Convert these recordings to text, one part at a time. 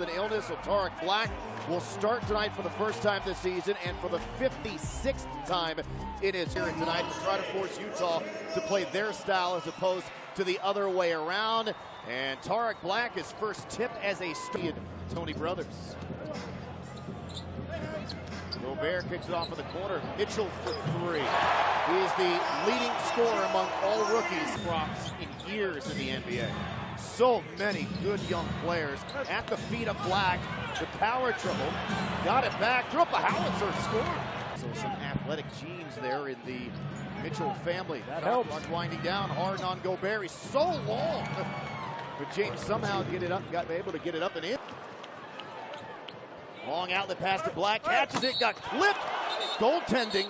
with an illness, so Tarek Black will start tonight for the first time this season and for the 56th time in his here tonight to try to force Utah to play their style as opposed to the other way around. And Tarek Black is first tip as a student. Tony Brothers. Gobert kicks it off in the corner. Mitchell for three. He is the leading scorer among all rookies props in years in the NBA. So many good young players at the feet of Black. The power dribble. Got it back. Threw up a howitzer, scored. So some athletic genes there in the Mitchell family. That helps. Winding down hard on Gobert. He's so long. But James somehow got able to get it up and in. Long outlet pass to Black, catches it, got clipped. Goaltending.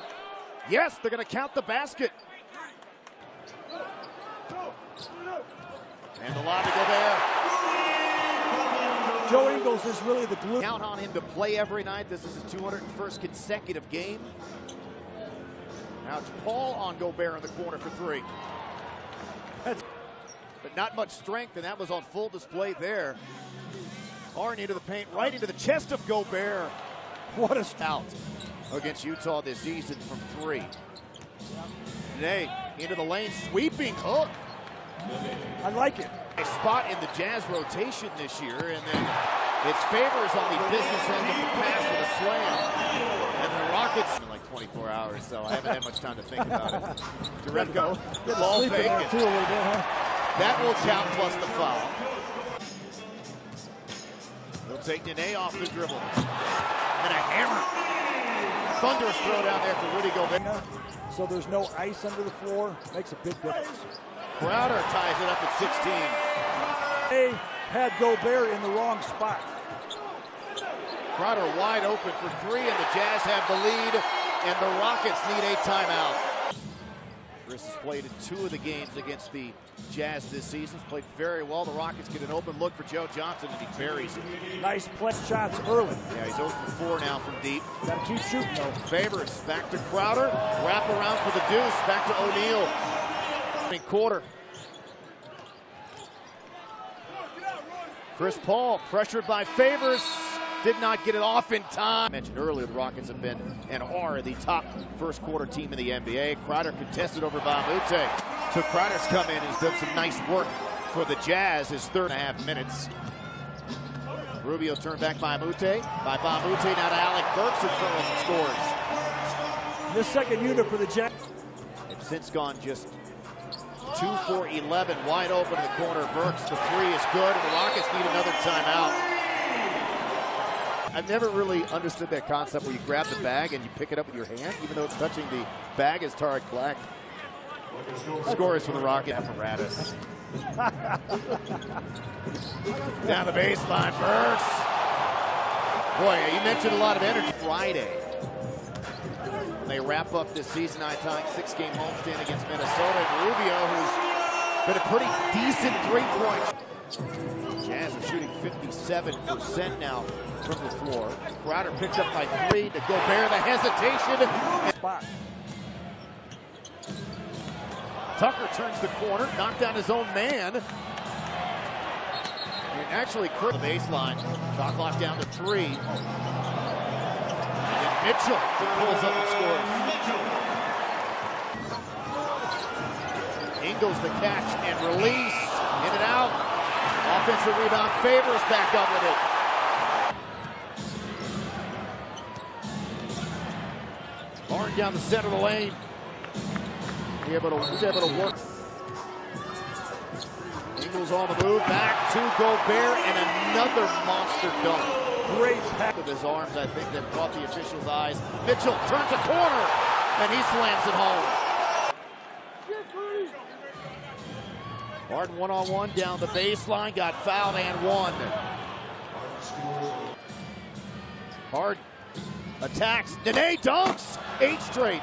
Yes, they're going to count the basket. And the lob to Gobert. Joe Ingles is really the glue. Count on him to play every night. This is his 201st consecutive game. Now it's Paul on Gobert in the corner for three. But not much strength, and that was on full display there. Harden into the paint, right into the chest of Gobert. What a stout against Utah this season from three. Today, into the lane, sweeping hook. I like it. A spot in the Jazz rotation this year, and then it's Favors on the business end of the pass with a slam. And the Rockets in like 24 hours, so I haven't had much time to think about it. Derevko, ball fake. That will count plus the foul. He'll take Nene off the dribble. And a hammer. Thunderous throw down there for Rudy Gobert. So there's no ice under the floor. Makes a big difference. Crowder ties it up at 16. They had Gobert in the wrong spot. Crowder wide open for three, and the Jazz have the lead, and the Rockets need a timeout. Chris has played in 2 of the games against the Jazz this season. He's played very well. The Rockets get an open look for Joe Johnson, and he buries it. Nice play shots early. Yeah, he's 0 for 4 now from deep. Got to keep shooting, though. Favors back to Crowder. Wrap around for the deuce. Back to O'Neal. Quarter. Chris Paul pressured by Favors. Did not get it off in time. I mentioned earlier the Rockets have been and are the top first quarter team in the NBA. Crowder contested over Baamute. So Crowder's come in and has done some nice work for the Jazz. His 3.5 minutes. Rubio turned back by Baamute. Now to Alec Burks, who curls and scores. This second unit for the Jazz. It's since gone just 2 for 11, wide open in the corner. Burks, the three is good, and the Rockets need another timeout. I've never really understood that concept where you grab the bag and you pick it up with your hand, even though it's touching the bag as Tarek Black scores for the Rocket apparatus. Down the baseline, Burks. Boy, you mentioned a lot of energy. Friday. They wrap up this season, tying 6-game homestand against Minnesota. And Rubio, who's been a pretty decent three-point. Jazz are shooting 57% now from the floor. Crowder picks up by 3 to Gobert. The hesitation. Spot. Tucker turns the corner, knocked down his own man. And actually, the baseline. Shot clock down to 3. Mitchell pulls up and scores. Ingles the catch and release. In and out. Offensive rebound. Favors back up with it. Barn down the center of the lane. He's able to work. Ingles on the move. Back to Gobert and another monster dunk. Great pack with his arms, I think, that caught the officials' eyes. Mitchell turns a corner, and he slams it home. Harden one-on-one down the baseline, got fouled and won. Harden attacks, Nene dunks, 8 straight.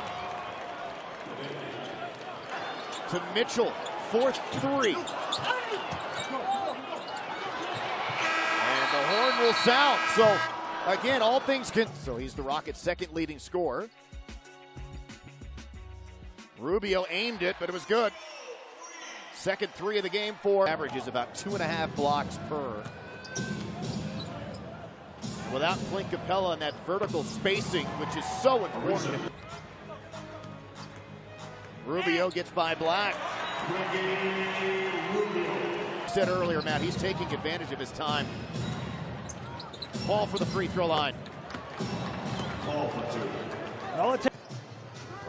To Mitchell, 4th 3. The horn will sound. So, again, all things can. So he's the Rockets' second leading scorer. Rubio aimed it, but it was good. Second 3 of the game for. Averages about 2.5 blocks per. Without Clint Capella and that vertical spacing, which is so important. Rubio gets by Black. Said earlier, Matt, he's taking advantage of his time. Ball for the free throw line.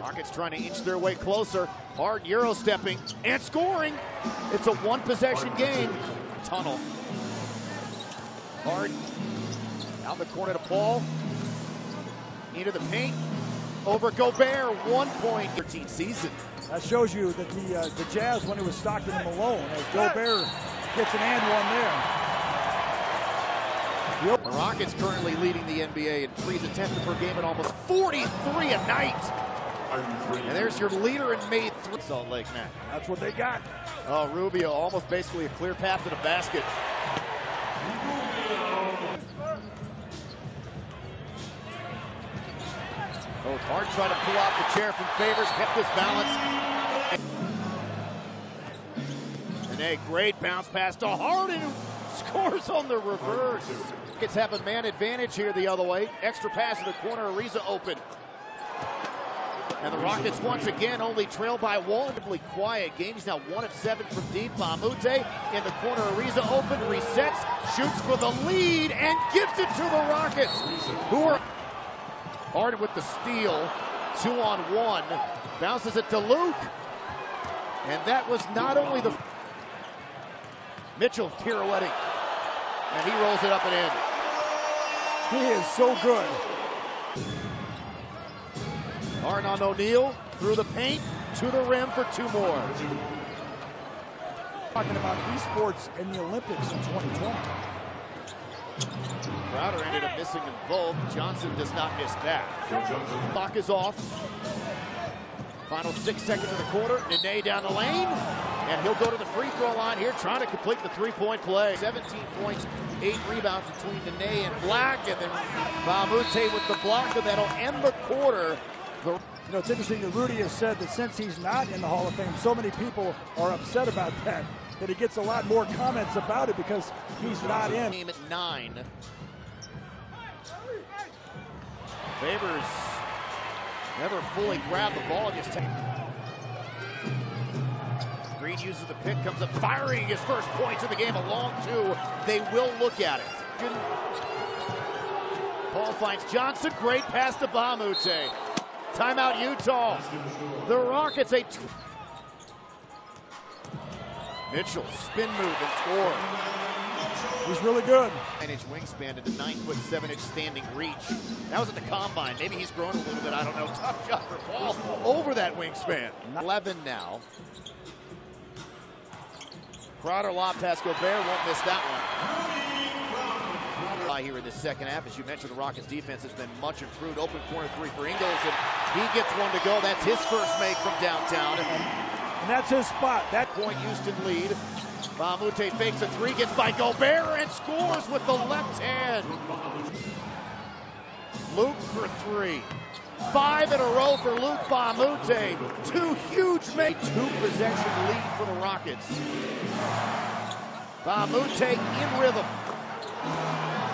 Rockets trying to inch their way closer. Hard Euro stepping and scoring. It's a one possession game. Tunnel. Hard. Out the corner to Paul. Into the paint. Over Gobert. 1 point. 13th season. That shows you that the Jazz, when it was Stockton and Malone, as Gobert gets an and one there. The Rockets currently leading the NBA in threes attempted per game at almost 43 a night. And there's your leader in made three. Salt Lake, Matt. That's what they got. Oh, Rubio almost basically a clear path to the basket. Oh, Hard trying to pull off the chair from Favors, kept his balance. And a great bounce pass to Harden, who scores on the reverse. Rockets have a man advantage here the other way. Extra pass in the corner, Ariza open. And the Rockets once again only trail by one. Quiet game. He's now 1 of 7 from deep. Amute in the corner. Ariza open, resets, shoots for the lead, and gives it to the Rockets, who are Harden with the steal. 2-on-1. Bounces it to Luke. And that was not only the Mitchell pirouetting. And he rolls it up and in. He is so good. Harden on O'Neal, through the paint, to the rim for 2 more. Talking about esports in the Olympics in 2020. Crowder ended up missing them both. Johnson does not miss that. Clock is off. Final 6 seconds of the quarter. Nene down the lane. And he'll go to the free throw line here, trying to complete the 3-point play. 17 points, 8 rebounds between Nene and Black. And then Amute with the block, and that'll end the quarter. You know, it's interesting that Rudy has said that since he's not in the Hall of Fame, so many people are upset about that he gets a lot more comments about it because he's not in. Game at 9. Favors never fully grabbed the ball. Just Green uses the pick, comes up firing his first points of the game, a long 2. They will look at it. Paul finds Johnson, great pass to Amute. Timeout Utah. The Rockets Mitchell spin move and score. He's really good. 9-inch wingspan and a 9'7" standing reach. That was at the combine. Maybe he's grown a little bit. I don't know. Tough shot for Paul over that wingspan. 11 now. Crowder lob pass Gobert, won't miss that one. Here in the second half, as you mentioned, the Rockets defense has been much improved. Open corner 3 for Ingles, and he gets one to go. That's his first make from downtown. And that's his spot. That point, Houston lead. Amute fakes a 3, gets by Gobert, and scores with the left hand. Luke for 3. 5 in a row for Luke Amute. 2 huge make. 2-possession lead for the Rockets. Amute in rhythm.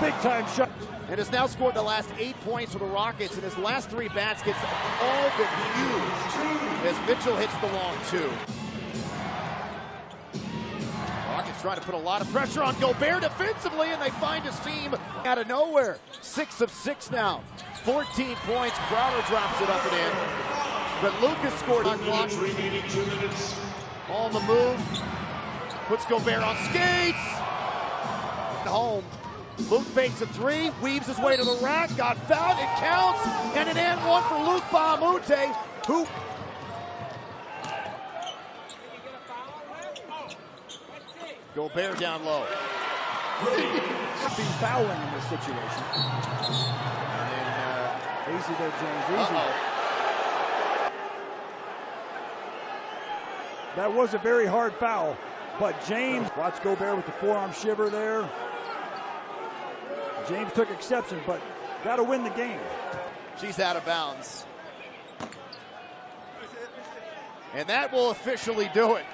Big time shot. And has now scored the last 8 points for the Rockets, and his last 3 baskets all been huge as Mitchell hits the long 2. Rockets trying to put a lot of pressure on Gobert defensively, and they find a seam out of nowhere. 6 of 6 now. 14 points. Crowder drops it up and in. But Lucas scored on block. On the move. Puts Gobert on skates. Home. Luke fakes a 3, weaves his way to the rack, got fouled, it counts, and an and 1 for Luke Amute, who... Gobert down low. Be fouling in this situation. And then, easy there, James, easy. That was a very hard foul, but James, watch Gobert with the forearm shiver there. James took exception, but got to win the game. She's out of bounds. And that will officially do it.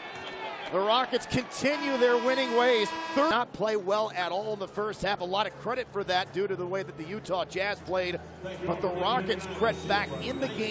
The Rockets continue their winning ways. Not play well at all in the first half. A lot of credit for that due to the way that the Utah Jazz played. But the Rockets crept back in the game.